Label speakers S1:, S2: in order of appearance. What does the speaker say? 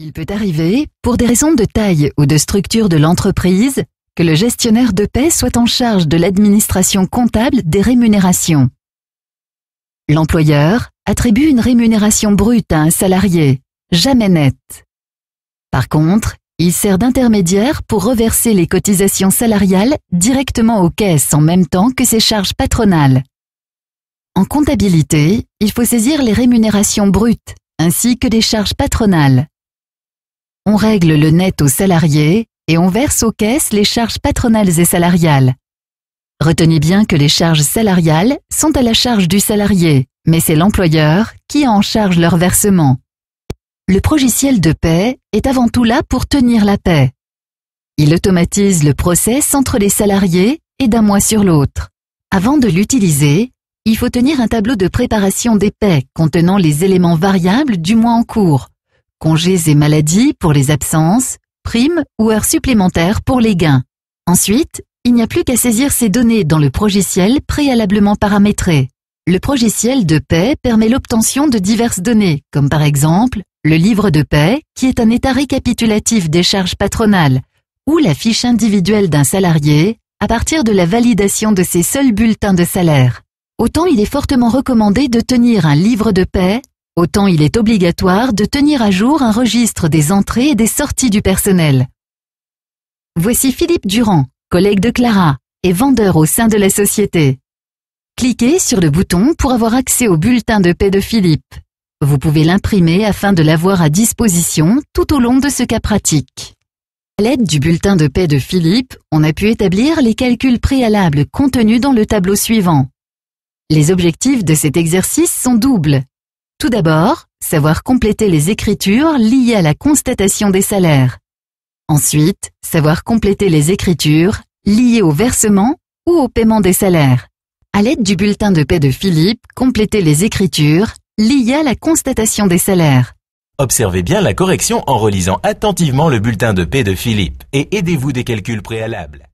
S1: Il peut arriver, pour des raisons de taille ou de structure de l'entreprise, que le gestionnaire de paie soit en charge de l'administration comptable des rémunérations. L'employeur attribue une rémunération brute à un salarié, jamais nette. Par contre, il sert d'intermédiaire pour reverser les cotisations salariales directement aux caisses en même temps que ses charges patronales. En comptabilité, il faut saisir les rémunérations brutes ainsi que les charges patronales. On règle le net aux salariés et on verse aux caisses les charges patronales et salariales. Retenez bien que les charges salariales sont à la charge du salarié, mais c'est l'employeur qui a en charge leur versement. Le progiciel de paie est avant tout là pour tenir la paie. Il automatise le process entre les salariés et d'un mois sur l'autre. Avant de l'utiliser, il faut tenir un tableau de préparation des paies contenant les éléments variables du mois en cours, congés et maladies pour les absences, primes ou heures supplémentaires pour les gains. Ensuite, il n'y a plus qu'à saisir ces données dans le progiciel préalablement paramétré. Le progiciel de paie permet l'obtention de diverses données, comme par exemple le livre de paie, qui est un état récapitulatif des charges patronales, ou la fiche individuelle d'un salarié, à partir de la validation de ses seuls bulletins de salaire. Autant il est fortement recommandé de tenir un livre de paie, autant il est obligatoire de tenir à jour un registre des entrées et des sorties du personnel. Voici Philippe Durand, collègue de Clara, et vendeur au sein de la société. Cliquez sur le bouton pour avoir accès au bulletin de paie de Philippe. Vous pouvez l'imprimer afin de l'avoir à disposition tout au long de ce cas pratique. À l'aide du bulletin de paie de Philippe, on a pu établir les calculs préalables contenus dans le tableau suivant. Les objectifs de cet exercice sont doubles. Tout d'abord, savoir compléter les écritures liées à la constatation des salaires. Ensuite, savoir compléter les écritures liées au versement ou au paiement des salaires. À l'aide du bulletin de paie de Philippe, complétez les écritures liées à la constatation des salaires.
S2: Observez bien la correction en relisant attentivement le bulletin de paie de Philippe et aidez-vous des calculs préalables.